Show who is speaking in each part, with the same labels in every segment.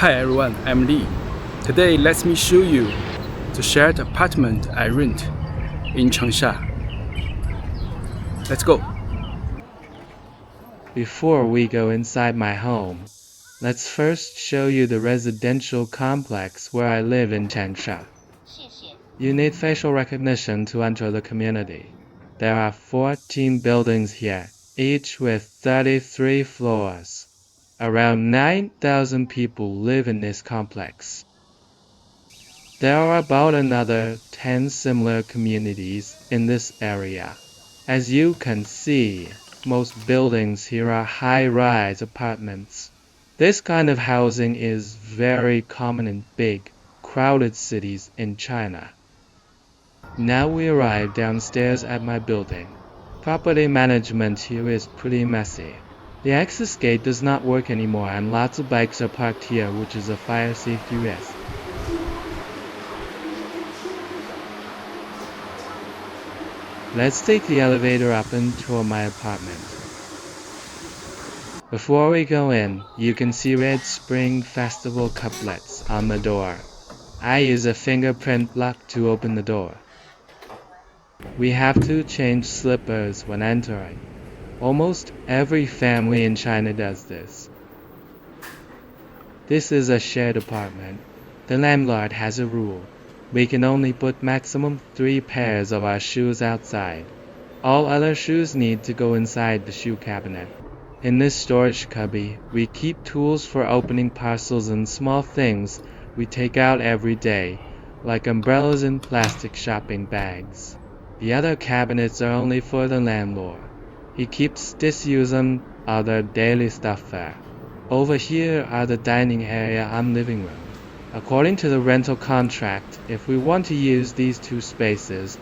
Speaker 1: Hi everyone, I'm Lee. Today let me show you the shared apartment I rent in Changsha. Let's go.
Speaker 2: Before we go inside my home, let's first show you the residential complex where I live in Changsha. You need facial recognition to enter the community. There are 14 buildings here, each with 33 floors. Around 9,000 people live in this complex. There are about another 10 similar communities in this area. As you can see, most buildings here are high-rise apartments. This kind of housing is very common in big, crowded cities in China. Now we arrive downstairs at my building. Property management here is pretty messy. The access gate does not work anymore and lots of bikes are parked here, which is a fire safety risk. Let's take the elevator up and tour my apartment. Before we go in, you can see red Spring Festival couplets on the door. I use a fingerprint lock to open the door. We have to change slippers when entering. Almost every family in China does this. This is a shared apartment. The landlord has a rule. We can only put maximum 3 pairs of our shoes outside. All other shoes need to go inside the shoe cabinet. In this storage cubby, we keep tools for opening parcels and small things we take out every day, like umbrellas and plastic shopping bags. The other cabinets are only for the landlord. He keeps disuse and other daily stuff there. Over here are the dining area and living room. According to the rental contract, if we want to use these 2 spaces,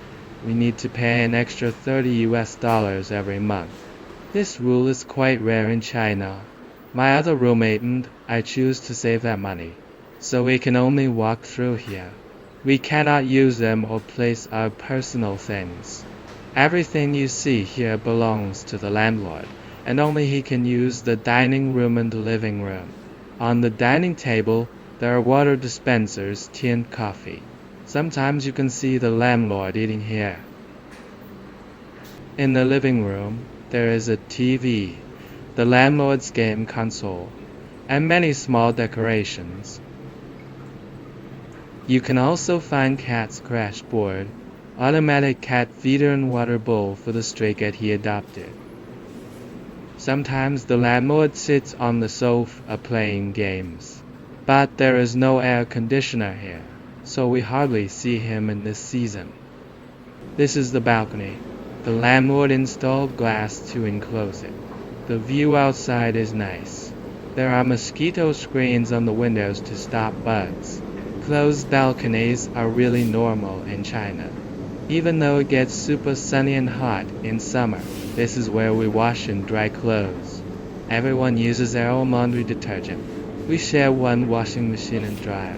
Speaker 2: we need to pay an extra $30 every month. This rule is quite rare in China. My other roommate and I choose to save that money, so we can only walk through here. We cannot use them or place our personal things. Everything you see here belongs to the landlord, and only he can use the dining room and the living room. On the dining table, there are water dispensers, tea and coffee. Sometimes you can see the landlord eating here. In the living room, there is a TV, the landlord's game console, and many small decorations. You can also find cat's crash board, automatic cat feeder and water bowl for the stray cat he adopted. Sometimes the landlord sits on the sofa playing games. But there is no air conditioner here, so we hardly see him in this season. This is the balcony. The landlord installed glass to enclose it. The view outside is nice. There are mosquito screens on the windows to stop bugs. Closed balconies are really normal in China. Even though it gets super sunny and hot in summer, this is where we wash and dry clothes. Everyone uses their own laundry detergent. We share one washing machine and dryer,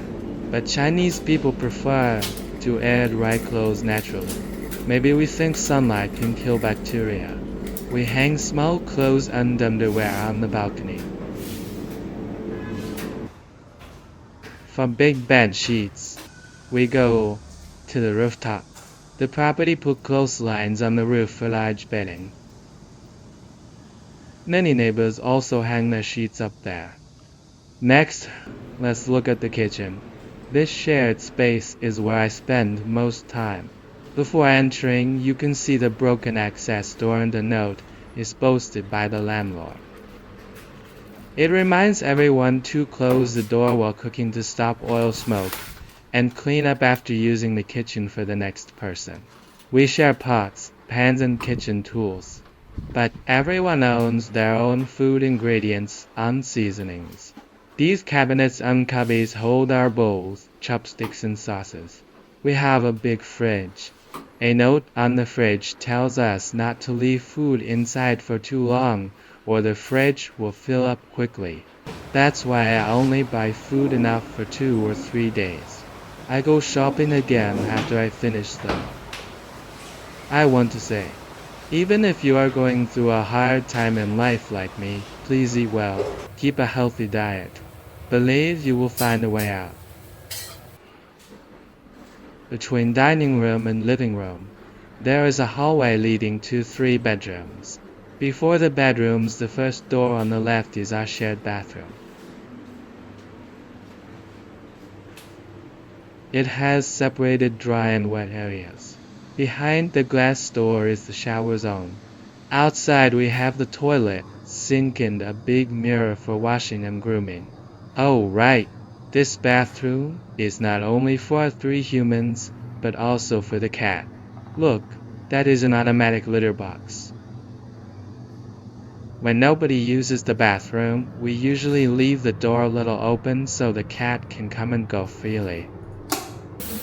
Speaker 2: but Chinese people prefer to air dry clothes naturally. Maybe we think sunlight can kill bacteria. We hang small clothes and underwear on the balcony. For big bed sheets, we go to the rooftop. The property put clotheslines on the roof for large bedding. Many neighbors also hang their sheets up there. Next, let's look at the kitchen. This shared space is where I spend most time. Before entering, you can see the broken access door and a note is posted by the landlord. It reminds everyone to close the door while cooking to stop oil smoke and clean up after using the kitchen for the next person. We share pots, pans and kitchen tools, but everyone owns their own food ingredients and seasonings. These cabinets and cubbies hold our bowls, chopsticks and sauces. We have a big fridge. A note on the fridge tells us not to leave food inside for too long or the fridge will fill up quickly. That's why I only buy food enough for 2 or 3 days. I go shopping again after I finish them. I want to say, even if you are going through a hard time in life like me, please eat well, keep a healthy diet. Believe you will find a way out. Between dining room and living room, there is a hallway leading to 3 bedrooms. Before the bedrooms, the first door on the left is our shared bathroom. It has separated dry and wet areas. Behind the glass door is the shower zone. Outside we have the toilet, sink and a big mirror for washing and grooming. Oh right, this bathroom is not only for 3 humans, but also for the cat. Look, that is an automatic litter box. When nobody uses the bathroom, we usually leave the door a little open so the cat can come and go freely.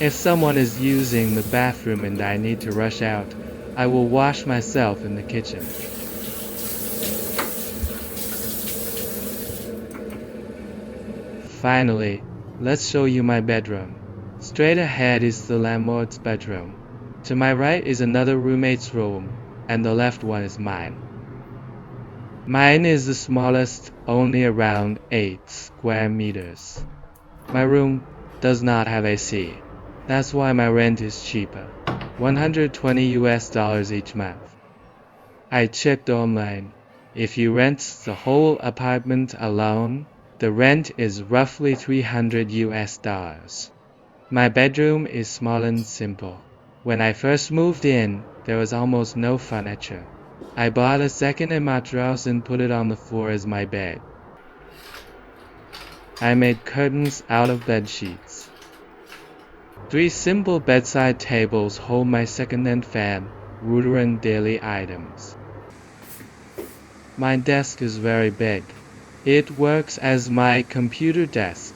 Speaker 2: If someone is using the bathroom and I need to rush out, I will wash myself in the kitchen. Finally, let's show you my bedroom. Straight ahead is the landlord's bedroom. To my right is another roommate's room, and the left one is mine. Mine is the smallest, only around 8 square meters. My room does not have AC. That's why my rent is cheaper, $120 each month. I checked online. If you rent the whole apartment alone, the rent is roughly $300. My bedroom is small and simple. When I first moved in, there was almost no furniture. I bought a second-hand mattress and put it on the floor as my bed. I made curtains out of bed sheets. 3 simple bedside tables hold my second-hand fan, router and daily items. My desk is very big. It works as my computer desk,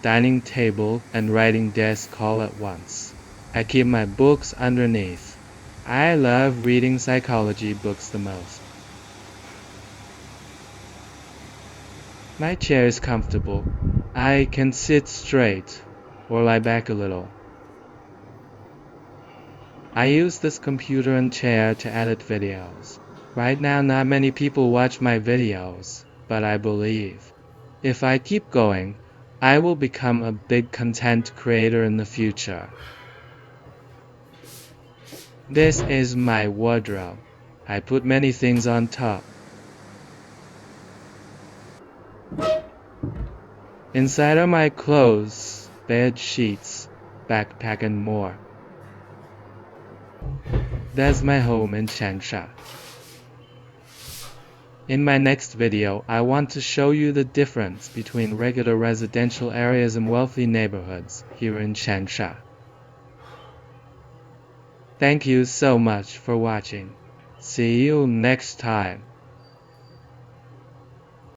Speaker 2: dining table, and writing desk all at once. I keep my books underneath. I love reading psychology books the most. My chair is comfortable. I can sit straight or lie back a little. I use this computer and chair to edit videos. Right now, not many people watch my videos, but I believe if I keep going, I will become a big content creator in the future. This is my wardrobe. I put many things on top. Inside are my clothes, bed sheets, backpack and more. That's my home in Changsha. In my next video, I want to show you the difference between regular residential areas and wealthy neighborhoods here in Changsha. Thank you so much for watching. See you next time.